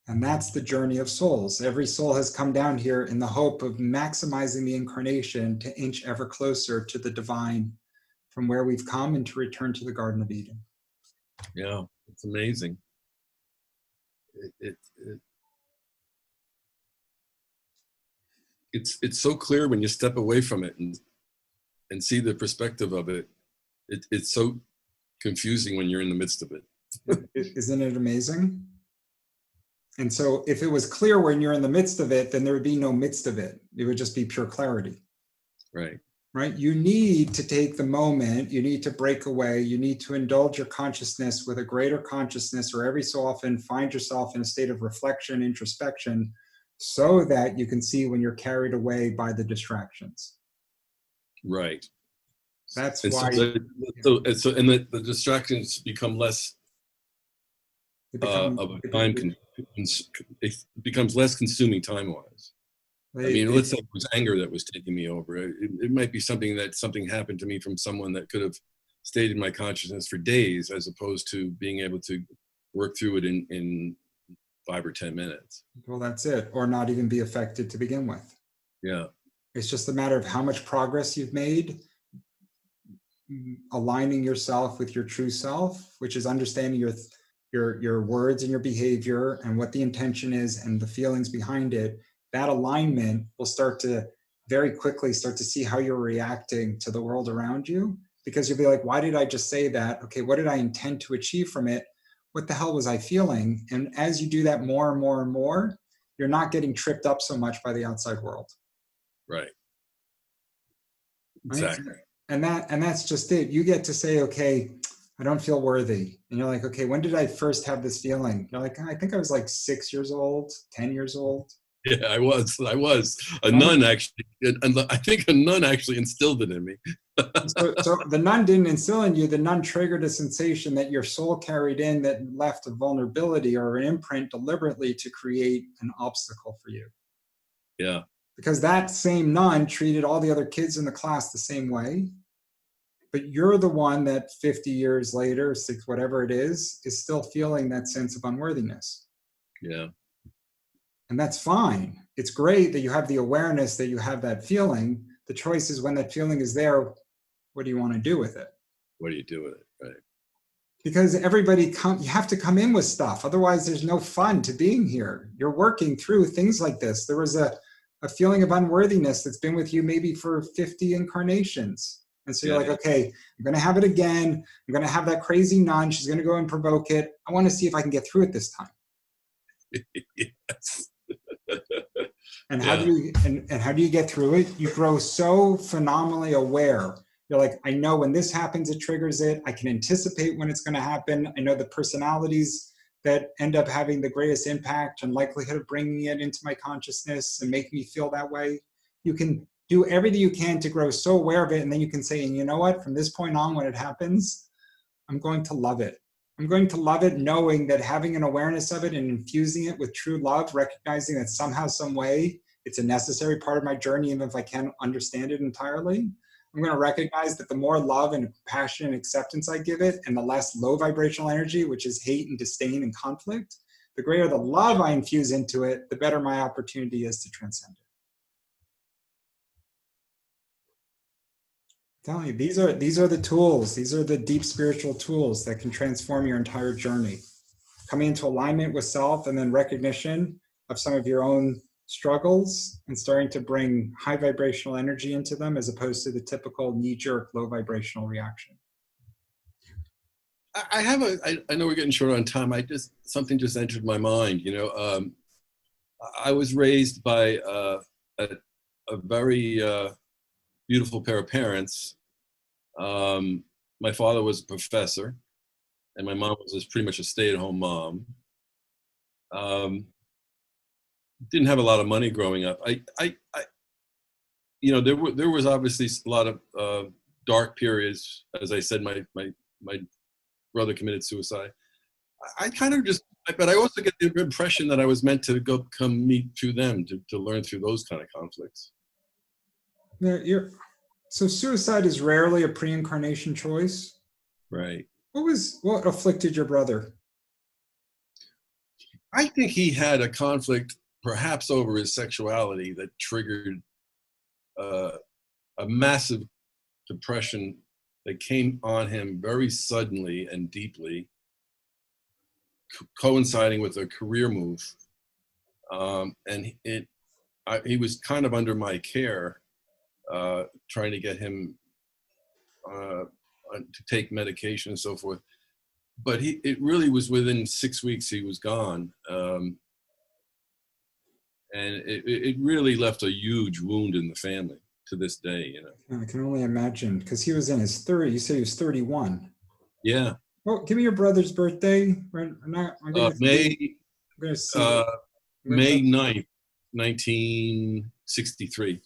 And that's the journey of souls. Every soul has come down here in the hope of maximizing the incarnation to inch ever closer to the divine from where we've come and to return to the Garden of Eden. Yeah, it's amazing. It's so clear when you step away from it and see the perspective of it. It's so confusing when you're in the midst of it. Isn't it amazing? And so if it was clear when you're in the midst of it, then there would be no midst of it. It would just be pure clarity. Right. Right? You need to take the moment, you need to break away, you need to indulge your consciousness with a greater consciousness, or every so often find yourself in a state of reflection, introspection, so that you can see when you're carried away by the distractions. Right. That's and why. The distractions become less of a time. It becomes less consuming time-wise. Let's say it was anger that was taking me over. It might be something happened to me from someone that could have stayed in my consciousness for days, as opposed to being able to work through it in 5 or 10 minutes. Well, that's it. Or not even be affected to begin with. Yeah. It's just a matter of how much progress you've made, aligning yourself with your true self, which is understanding your words and your behavior and what the intention is and the feelings behind it. That alignment will start to very quickly start to see how you're reacting to the world around you, because you'll be like, why did I just say that? Okay, what did I intend to achieve from it? What the hell was I feeling? And as you do that more and more and more, you're not getting tripped up so much by the outside world. Right. Exactly. Right? And that's just it. You get to say, okay, I don't feel worthy. And you're like, okay, when did I first have this feeling? You're like, I think I was like 6 years old, 10 years old. Yeah, I was. A nun actually, I think a nun actually instilled it in me. So the nun didn't instill in you, the nun triggered a sensation that your soul carried in that left a vulnerability or an imprint deliberately to create an obstacle for you. Yeah. Because that same nun treated all the other kids in the class the same way. But you're the one that 50 years later, six, whatever it is still feeling that sense of unworthiness. Yeah. And that's fine. It's great that you have the awareness that you have that feeling. The choice is when that feeling is there, what do you want to do with it? What do you do with it? Right. Because you have to come in with stuff. Otherwise, there's no fun to being here. You're working through things like this. There was a feeling of unworthiness that's been with you maybe for 50 incarnations. And so you're like, okay, I'm going to have it again. I'm going to have that crazy nun. She's going to go and provoke it. I want to see if I can get through it this time. Yes. And how do you get through it? You grow so phenomenally aware. You're like, I know when this happens, it triggers it. I can anticipate when it's going to happen. I know the personalities that end up having the greatest impact and likelihood of bringing it into my consciousness and making me feel that way. You can do everything you can to grow so aware of it. And then you can say, and you know what, from this point on, when it happens, I'm going to love it. I'm going to love it, knowing that having an awareness of it and infusing it with true love, recognizing that somehow, some way, it's a necessary part of my journey, even if I can't understand it entirely. I'm going to recognize that the more love and compassion and acceptance I give it, and the less low vibrational energy, which is hate and disdain and conflict, the greater the love I infuse into it, the better my opportunity is to transcend it. I'm telling you, these are the tools. These are the deep spiritual tools that can transform your entire journey. Coming into alignment with self, and then recognition of some of your own struggles, and starting to bring high vibrational energy into them, as opposed to the typical knee-jerk low vibrational reaction. I know we're getting short on time. Something just entered my mind. I was raised by a very beautiful pair of parents. My father was a professor, and my mom was pretty much a stay-at-home mom. Didn't have a lot of money growing up. There was obviously a lot of dark periods. As I said, my brother committed suicide. But I also get the impression that I was meant to come meet through them to learn through those kind of conflicts. So suicide is rarely a pre-incarnation choice. Right. What afflicted your brother? I think he had a conflict, perhaps over his sexuality, that triggered a massive depression that came on him very suddenly and deeply, coinciding with a career move. And he was kind of under my care, trying to get him to take medication and so forth. But it really was within 6 weeks he was gone. And it really left a huge wound in the family to this day, I can only imagine, because he was in his 30s. You say he was 31. Yeah. Well, give me your brother's birthday. May 9th, 1963.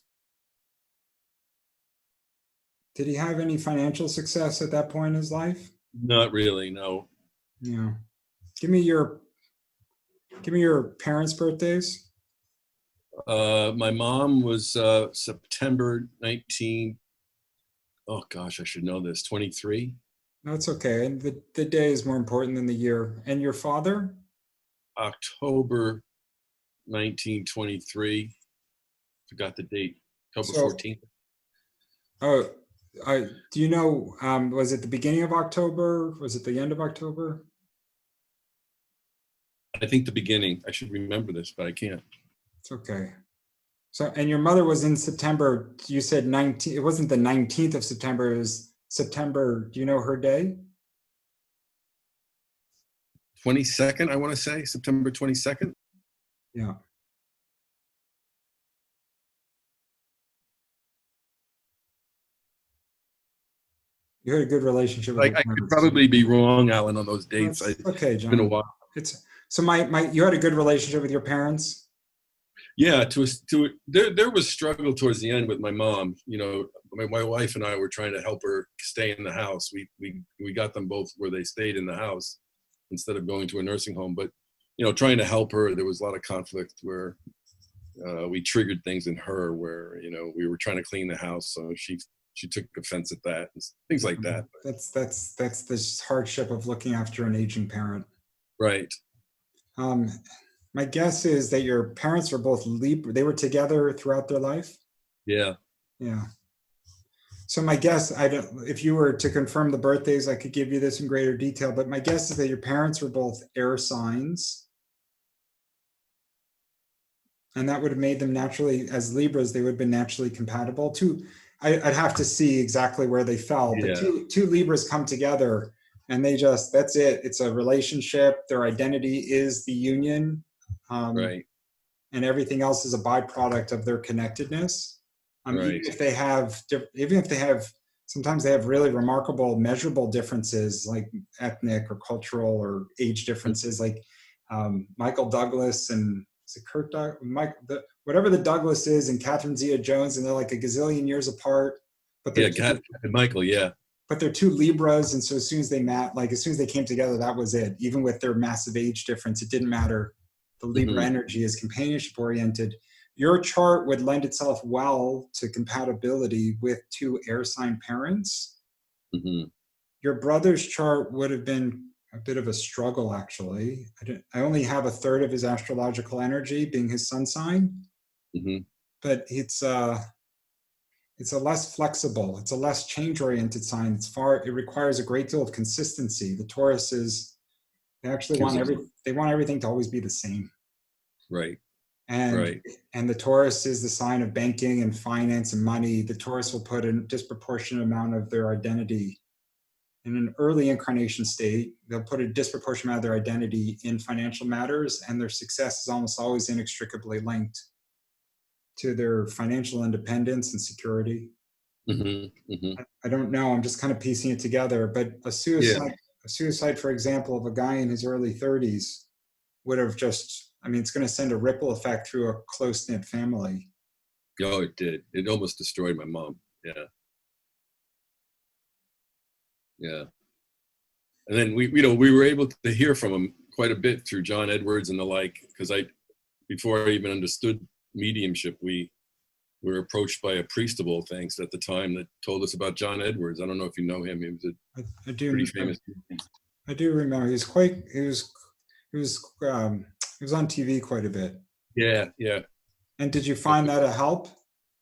Did he have any financial success at that point in his life? Not really, no. Yeah. Give me your parents' birthdays. My mom was September 19. Oh gosh, I should know this. 23. No, it's okay. And the day is more important than the year. And your father? October 1923. Forgot the date. October 14th. Oh, do you know, was it the beginning of October? Was it the end of October? I think the beginning. I should remember this, but I can't. It's okay. So, and your mother was in September. You said 19. It wasn't the 19th of September. It was September. Do you know her day? 22nd, I want to say. September 22nd. Yeah. You had a good relationship with her I could probably be wrong, Allan, on those dates. That's okay, John. It's been a while. So you had a good relationship with your parents? Yeah, there was struggle towards the end with my mom. My wife and I were trying to help her stay in the house. We got them both where they stayed in the house instead of going to a nursing home. But trying to help her, there was a lot of conflict where we triggered things in her where we were trying to clean the house, so she she took offense at that, and things like that. That's the hardship of looking after an aging parent. Right. My guess is that your parents were both Libra. They were together throughout their life. Yeah. Yeah. So my guess, I don't. If you were to confirm the birthdays, I could give you this in greater detail. But my guess is that your parents were both air signs, and that would have made them naturally, as Libras, they would have been naturally compatible. I'd have to see exactly where they fell, but Yeah. two Libras come together, and that's it. It's a relationship. Their identity is the union. Right. And everything else is a byproduct of their connectedness. Right. Even if they have, sometimes they have really remarkable measurable differences, like ethnic or cultural or age differences, like Michael Douglas and is it Kirk whatever the Douglas is, and Catherine Zeta-Jones, and they're like a gazillion years apart. But they're and Michael, yeah. But they're two Libras, and so as soon as they as soon as they came together, that was it. Even with their massive age difference, it didn't matter. The Libra energy is companionship oriented. Your chart would lend itself well to compatibility with two air sign parents. Your brother's chart would have been a bit of a struggle, actually. I only have a third of his astrological energy being his sun sign, but it's a less flexible, it's a less change oriented sign. It requires a great deal of consistency. The Tauruses, they actually want everything to always be the same. Right. And the Taurus is the sign of banking and finance and money. The Taurus will put a disproportionate amount of their identity in an early incarnation state. They'll put a disproportionate amount of their identity in financial matters, and their success is almost always inextricably linked to their financial independence and security. I don't know. I'm just kind of piecing it together. But a suicide, for example, of a guy in his early 30s would have it's going to send a ripple effect through a close-knit family. Oh, it did. It almost destroyed my mom. Yeah. Yeah. And then we were able to hear from him quite a bit through John Edwards and the like, because before I even understood mediumship, we were approached by a priest of all things at the time that told us about John Edwards. I don't know if you know him. He was pretty famous. I do remember. He was on TV quite a bit. Yeah, yeah. And did you find that a help?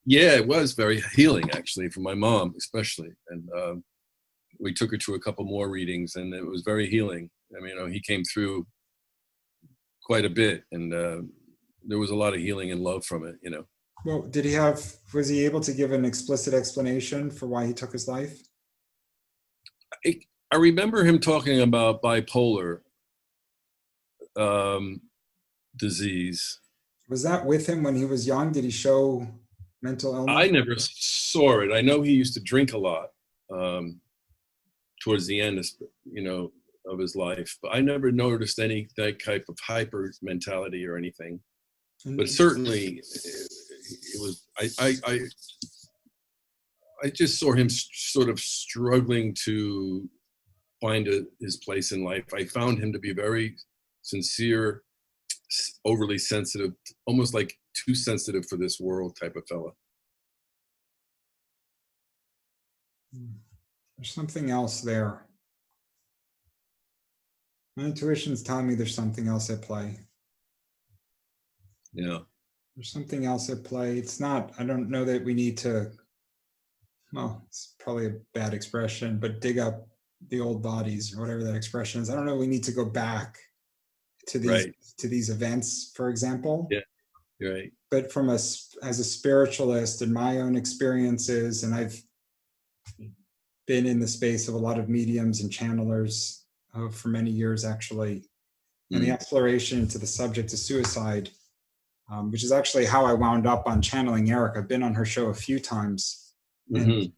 Yeah, it was very healing, actually, for my mom especially. And we took her to a couple more readings, and it was very healing. I mean, he came through quite a bit, and there was a lot of healing and love from it, Well, was he able to give an explicit explanation for why he took his life? I remember him talking about bipolar disease. Was that with him when he was young? Did he show mental illness? I never saw it. I know he used to drink a lot towards the end, of his life, but I never noticed that type of hyper mentality or anything. But certainly, it was. I just saw him sort of struggling to find his place in life. I found him to be very sincere, overly sensitive, almost like too sensitive for this world type of fella. There's something else there. My intuition's telling me there's something else at play. Yeah. There's something else at play. I don't know that we need to, well, it's probably a bad expression, but dig up the old bodies or whatever that expression is. I don't know. We need to go back to these events, for example. Yeah, you're right. But as a spiritualist and my own experiences, and I've been in the space of a lot of mediums and channelers for many years, actually, and the exploration into the subject of suicide, which is actually how I wound up on channeling Eric. I've been on her show a few times. And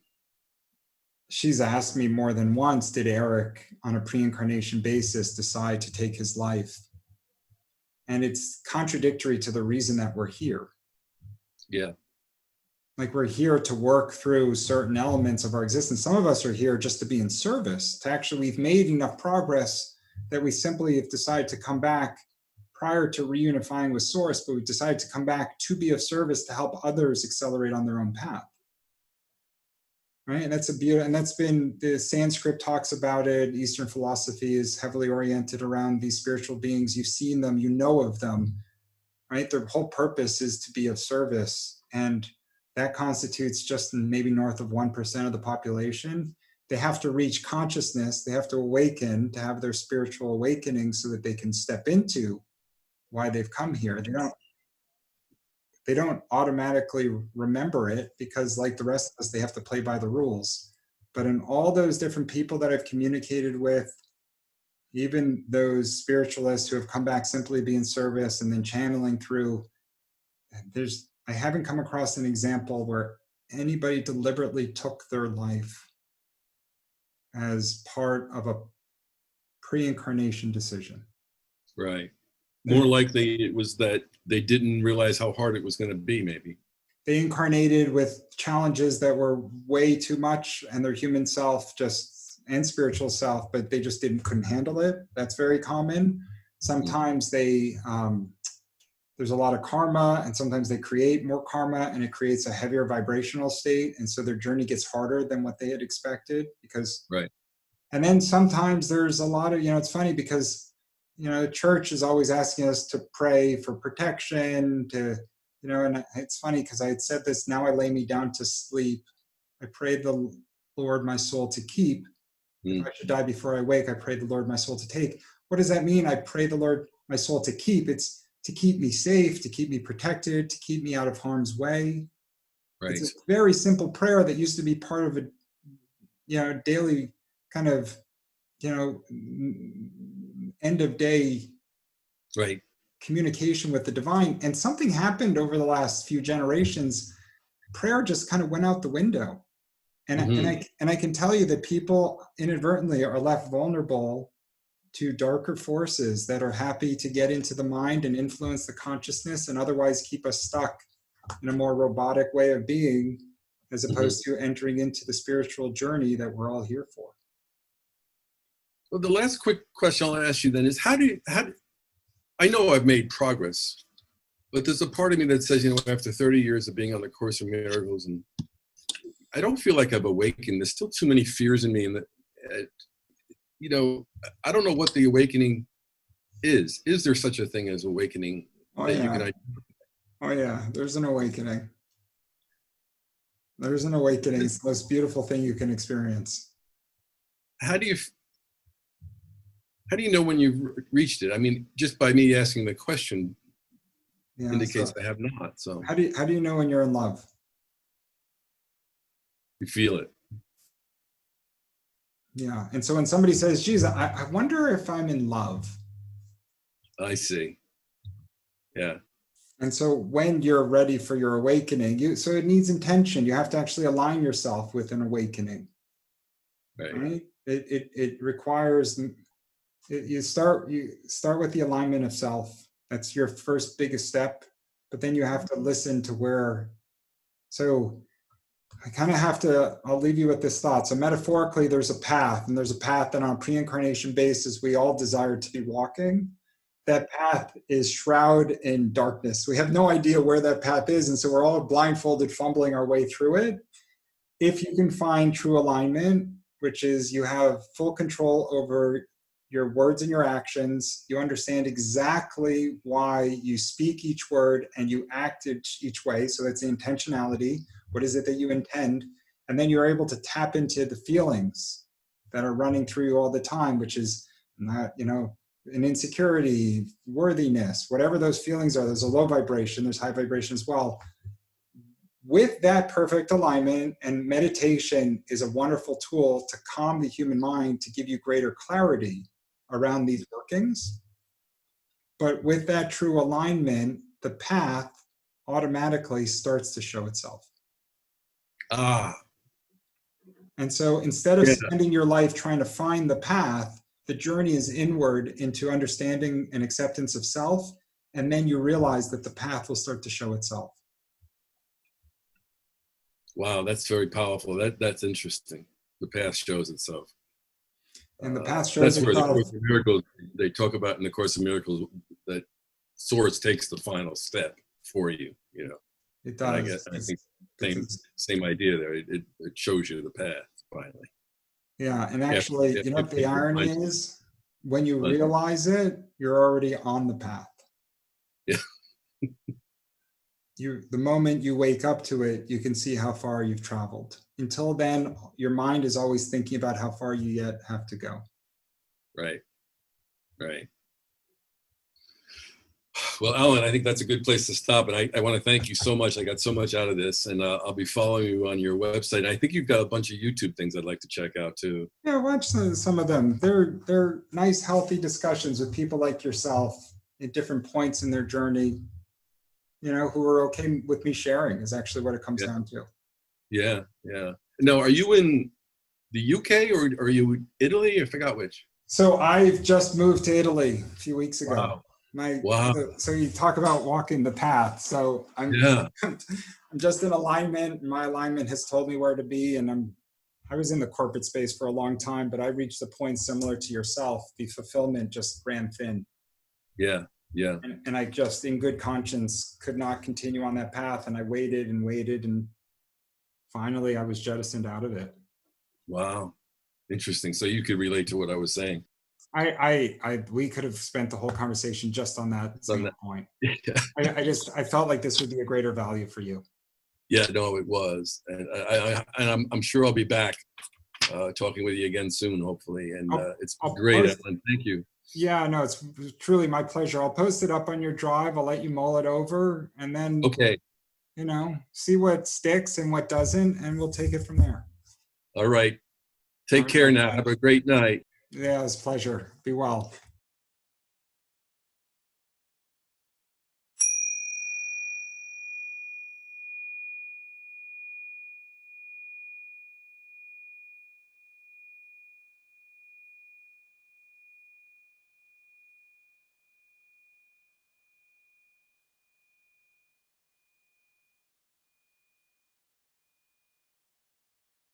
she's asked me more than once, did Eric, on a pre-incarnation basis, decide to take his life? And it's contradictory to the reason that we're here. Yeah. Like, we're here to work through certain elements of our existence. Some of us are here just to be in service, we've made enough progress that we simply have decided to come back prior to reunifying with Source, but we've decided to come back to be of service to help others accelerate on their own path. right? And that's a beauty, and that's been, the Sanskrit talks about it. Eastern philosophy is heavily oriented around these spiritual beings. You've seen them, you know of them, right? Their whole purpose is to be of service. And that constitutes just maybe north of 1% of the population. They have to reach consciousness, they have to awaken, to have their spiritual awakening so that they can step into why they've come here. They don't automatically remember it because, like the rest of us, they have to play by the rules. But in all those different people that I've communicated with, even those spiritualists who have come back simply being service and then channeling through, I haven't come across an example where anybody deliberately took their life as part of a pre-incarnation decision. Right. More likely it was that they didn't realize how hard it was going to be, maybe. They incarnated with challenges that were way too much, and their human self and spiritual self, but they just couldn't handle it. That's very common. Sometimes there's a lot of karma, and sometimes they create more karma, and it creates a heavier vibrational state, and so their journey gets harder than what they had expected. Right. And then sometimes there's a lot of, it's funny because the church is always asking us to pray for protection, and it's funny because I had said this, now I lay me down to sleep. I pray the Lord my soul to keep. If I should die before I wake, I pray the Lord my soul to take. What does that mean? I pray the Lord my soul to keep. It's to keep me safe, to keep me protected, to keep me out of harm's way. Right. It's a very simple prayer that used to be part of a daily kind of end of day communication with the divine. And something happened over the last few generations. Prayer just kind of went out the window. And I can tell you that people inadvertently are left vulnerable to darker forces that are happy to get into the mind and influence the consciousness and otherwise keep us stuck in a more robotic way of being, as opposed to entering into the spiritual journey that we're all here for. Well, the last quick question I'll ask you then is, I know I've made progress, but there's a part of me that says, after 30 years of being on the Course in Miracles, and I don't feel like I've awakened. There's still too many fears in me, and I don't know what the awakening is. Is there such a thing as awakening? Oh yeah, there's an awakening. There's an awakening. It's the most beautiful thing you can experience. How do you know when you've reached it? I mean, just by me asking the question indicates I have not. So how do you know when you're in love? You feel it. Yeah. And so when somebody says, geez, I wonder if I'm in love. I see. Yeah. And so when you're ready for your awakening, so it needs intention. You have to actually align yourself with an awakening. Right? It requires, you start with the alignment of self. That's your first biggest step. But then you have to listen to so I kind of have to, I'll leave you with this thought. So metaphorically, there's a path, and there's a path that on a pre-incarnation basis, we all desire to be walking. That path is shrouded in darkness. We have no idea where that path is. And so we're all blindfolded, fumbling our way through it. If you can find true alignment, which is you have full control over your words and your actions, you understand exactly why you speak each word and you act each way. So that's the intentionality. What is it that you intend? And then you're able to tap into the feelings that are running through you all the time, which is not, an insecurity, worthiness, whatever those feelings are. There's a low vibration, there's high vibration as well. With that perfect alignment, and meditation is a wonderful tool to calm the human mind, to give you greater clarity around these workings. But with that true alignment, the path automatically starts to show itself. And so instead of spending your life trying to find the path, the journey is inward into understanding and acceptance of self. And then you realize that the path will start to show itself. Wow, that's very powerful. That's interesting. The path shows itself. And the path shows itself. That's where the Course of Miracles, they talk about in the Course of Miracles that Source takes the final step for you, It And does. I think It's- same idea there. It shows you the path finally. yeah, and actually, you know what the irony After- is? When you Fun. realize it, you're already on the path. Yeah. The moment you wake up to it, you can see how far you've traveled. Until then, your mind is always thinking about how far you yet have to go. Right. Right. Well, Allan, I think that's a good place to stop. And I want to thank you so much. I got so much out of this, and I'll be following you on your website. And I think you've got a bunch of YouTube things I'd like to check out too. Yeah, watch some of them. They're nice, healthy discussions with people like yourself at different points in their journey, you know, who are okay with me sharing is actually what it comes down to. Yeah. Yeah. Now, are you in the UK or are you in Italy? I forgot which. So I've just moved to Italy a few weeks ago. Wow. Wow. So you talk about walking the path. So I'm just in alignment. My alignment has told me where to be, and I was in the corporate space for a long time, but I reached a point similar to yourself. The fulfillment just ran thin. Yeah. Yeah. And I just, in good conscience, could not continue on that path. And I waited and waited, and finally I was jettisoned out of it. Wow. Interesting. So you could relate to what I was saying. We could have spent the whole conversation just on that single point. Yeah. I felt like this would be a greater value for you. Yeah, no, it was. And I'm sure I'll be back talking with you again soon, hopefully. And it's great, Allan. Thank you. Yeah, no, it's truly my pleasure. I'll post it up on your drive. I'll let you mull it over, and then, you know, see what sticks and what doesn't, and we'll take it from there. All right. Take care now. Have a great night. Yeah, it's a pleasure. Be well.